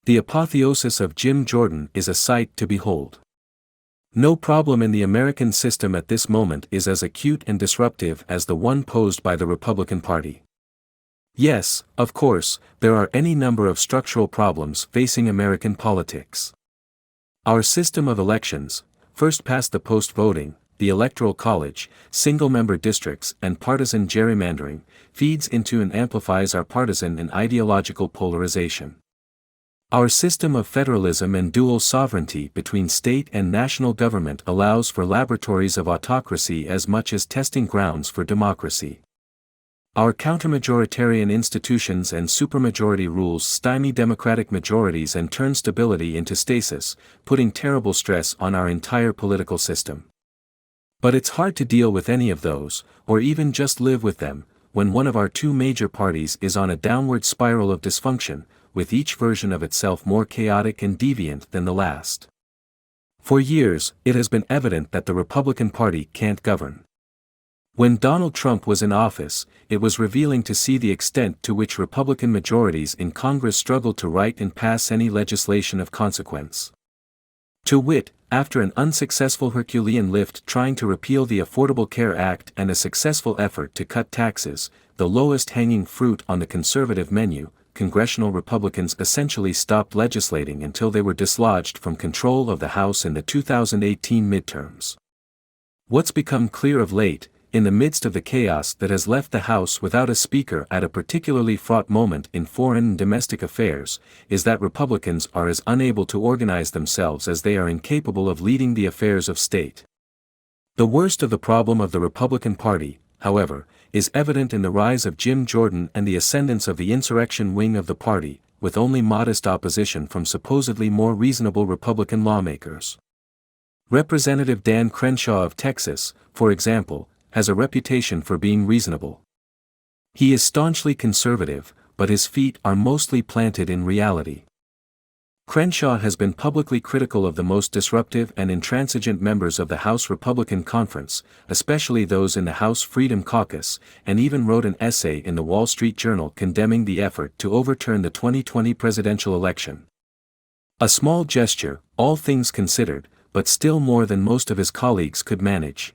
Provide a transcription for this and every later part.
The apotheosis of Jim Jordan is a sight to behold. No problem in the American system at this moment is as acute and disruptive as the one posed by the Republican Party. Yes, of course, there are any number of structural problems facing American politics. Our system of elections, first past the post-voting, the Electoral College, single-member districts and partisan gerrymandering, feeds into and amplifies our partisan and ideological polarization. Our system of federalism and dual sovereignty between state and national government allows for laboratories of autocracy as much as testing grounds for democracy. Our countermajoritarian institutions and supermajority rules stymie democratic majorities and turn stability into stasis, putting terrible stress on our entire political system. But it's hard to deal with any of those, or even just live with them, when one of our two major parties is on a downward spiral of dysfunction, with each version of itself more chaotic and deviant than the last. For years, it has been evident that the Republican Party can't govern. When Donald Trump was in office, it was revealing to see the extent to which Republican majorities in Congress struggled to write and pass any legislation of consequence. To wit, after an unsuccessful Herculean lift trying to repeal the Affordable Care Act and a successful effort to cut taxes, the lowest hanging fruit on the conservative menu, congressional Republicans essentially stopped legislating until they were dislodged from control of the House in the 2018 midterms. What's become clear of late, in the midst of the chaos that has left the House without a speaker at a particularly fraught moment in foreign and domestic affairs, is that Republicans are as unable to organize themselves as they are incapable of leading the affairs of state. The worst of the problem of the Republican Party, however, is evident in the rise of Jim Jordan and the ascendance of the insurrection wing of the party, with only modest opposition from supposedly more reasonable Republican lawmakers. Representative Dan Crenshaw of Texas, for example, has a reputation for being reasonable. He is staunchly conservative, but his feet are mostly planted in reality. Crenshaw has been publicly critical of the most disruptive and intransigent members of the House Republican Conference, especially those in the House Freedom Caucus, and even wrote an essay in the Wall Street Journal condemning the effort to overturn the 2020 presidential election. A small gesture, all things considered, but still more than most of his colleagues could manage.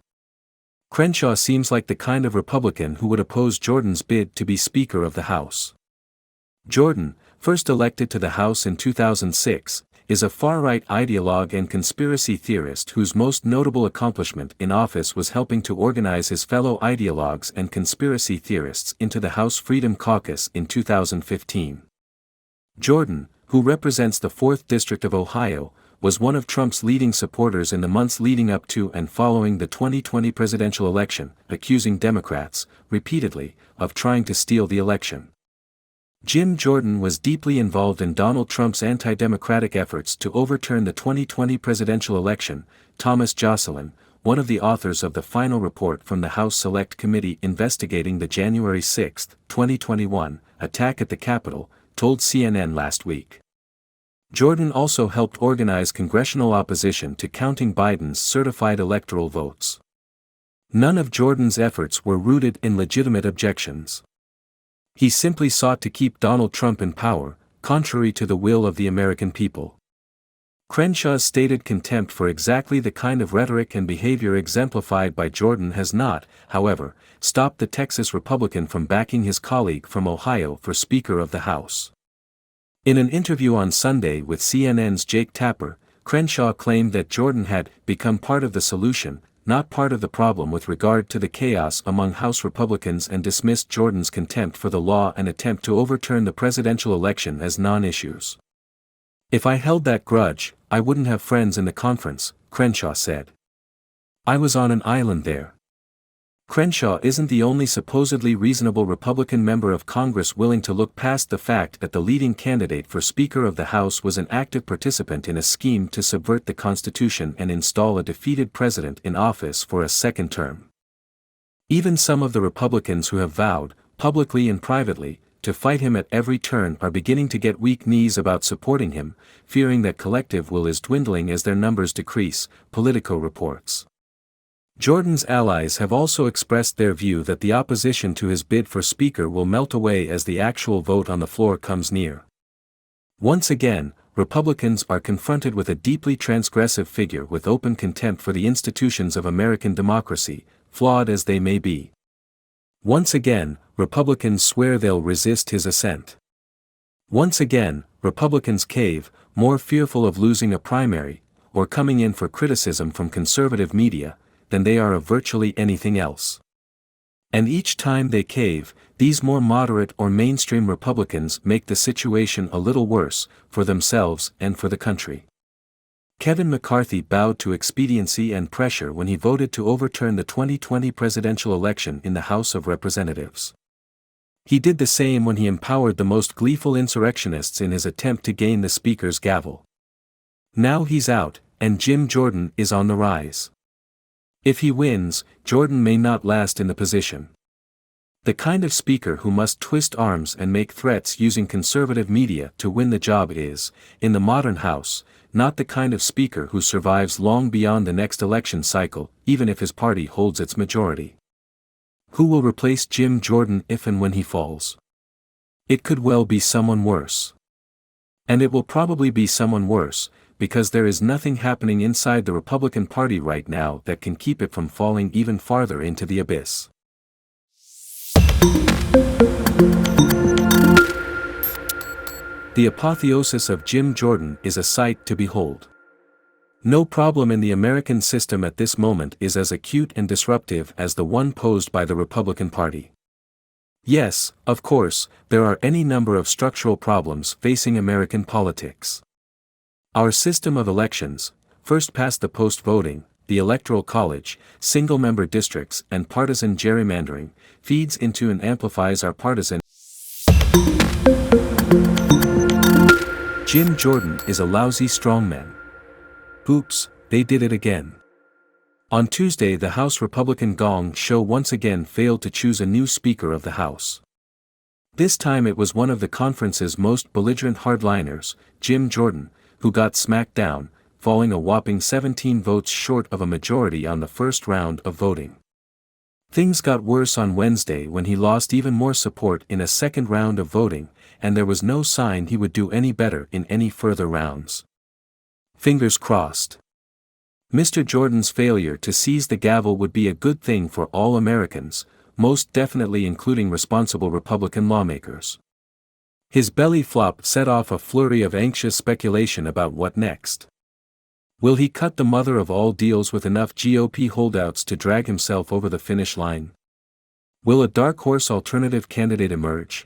Crenshaw seems like the kind of Republican who would oppose Jordan's bid to be Speaker of the House. Jordan, first elected to the House in 2006, is a far-right ideologue and conspiracy theorist whose most notable accomplishment in office was helping to organize his fellow ideologues and conspiracy theorists into the House Freedom Caucus in 2015. Jordan, who represents the 4th District of Ohio, was one of Trump's leading supporters in the months leading up to and following the 2020 presidential election, accusing Democrats, repeatedly, of trying to steal the election. Jim Jordan was deeply involved in Donald Trump's anti-democratic efforts to overturn the 2020 presidential election. Thomas Joscelyn, one of the authors of the final report from the House Select Committee investigating the January 6, 2021, attack at the Capitol, told CNN last week. Jordan also helped organize congressional opposition to counting Biden's certified electoral votes. None of Jordan's efforts were rooted in legitimate objections. He simply sought to keep Donald Trump in power, contrary to the will of the American people. Crenshaw's stated contempt for exactly the kind of rhetoric and behavior exemplified by Jordan has not, however, stopped the Texas Republican from backing his colleague from Ohio for Speaker of the House. In an interview on Sunday with CNN's Jake Tapper, Crenshaw claimed that Jordan had become part of the solution, not part of the problem with regard to the chaos among House Republicans, and dismissed Jordan's contempt for the law and attempt to overturn the presidential election as non-issues. "If I held that grudge, I wouldn't have friends in the conference," Crenshaw said. "I was on an island there." Crenshaw isn't the only supposedly reasonable Republican member of Congress willing to look past the fact that the leading candidate for Speaker of the House was an active participant in a scheme to subvert the Constitution and install a defeated president in office for a second term. Even some of the Republicans who have vowed, publicly and privately, to fight him at every turn are beginning to get weak knees about supporting him, fearing that collective will is dwindling as their numbers decrease, Politico reports. Jordan's allies have also expressed their view that the opposition to his bid for Speaker will melt away as the actual vote on the floor comes near. Once again, Republicans are confronted with a deeply transgressive figure with open contempt for the institutions of American democracy, flawed as they may be. Once again, Republicans swear they'll resist his ascent. Once again, Republicans cave, more fearful of losing a primary, or coming in for criticism from conservative media, than they are of virtually anything else. And each time they cave, these more moderate or mainstream Republicans make the situation a little worse, for themselves and for the country. Kevin McCarthy bowed to expediency and pressure when he voted to overturn the 2020 presidential election in the House of Representatives. He did the same when he empowered the most gleeful insurrectionists in his attempt to gain the Speaker's gavel. Now he's out, and Jim Jordan is on the rise. If he wins, Jordan may not last in the position. The kind of speaker who must twist arms and make threats using conservative media to win the job is, in the modern House, not the kind of speaker who survives long beyond the next election cycle, even if his party holds its majority. Who will replace Jim Jordan if and when he falls? It could well be someone worse. And it will probably be someone worse, because there is nothing happening inside the Republican Party right now that can keep it from falling even farther into the abyss. The apotheosis of Jim Jordan is a sight to behold. No problem in the American system at this moment is as acute and disruptive as the one posed by the Republican Party. Yes, of course, there are any number of structural problems facing American politics. Our system of elections, first past the post-voting, the Electoral College, single-member districts and partisan gerrymandering, feeds into and amplifies our partisan. Jim Jordan is a lousy strongman. Oops, they did it again. On Tuesday the House Republican Gong Show once again failed to choose a new Speaker of the House. This time it was one of the conference's most belligerent hardliners, Jim Jordan, who got smacked down, falling a whopping 17 votes short of a majority on the first round of voting. Things got worse on Wednesday when he lost even more support in a second round of voting, and there was no sign he would do any better in any further rounds. Fingers crossed. Mr. Jordan's failure to seize the gavel would be a good thing for all Americans, most definitely including responsible Republican lawmakers. His belly flop set off a flurry of anxious speculation about what next. Will he cut the mother of all deals with enough GOP holdouts to drag himself over the finish line? Will a dark horse alternative candidate emerge?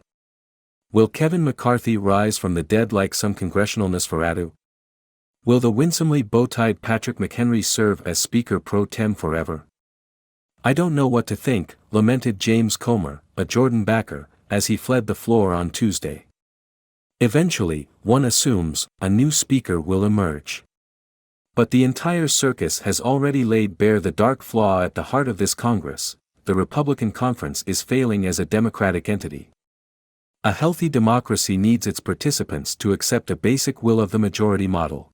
Will Kevin McCarthy rise from the dead like some congressional Nosferatu? Will the winsomely bow-tied Patrick McHenry serve as Speaker pro tem forever? I don't know what to think, lamented James Comer, a Jordan backer, as he fled the floor on Tuesday. Eventually, one assumes, a new Speaker will emerge. But the entire circus has already laid bare the dark flaw at the heart of this Congress: the Republican conference is failing as a democratic entity. A healthy democracy needs its participants to accept a basic will of the majority model.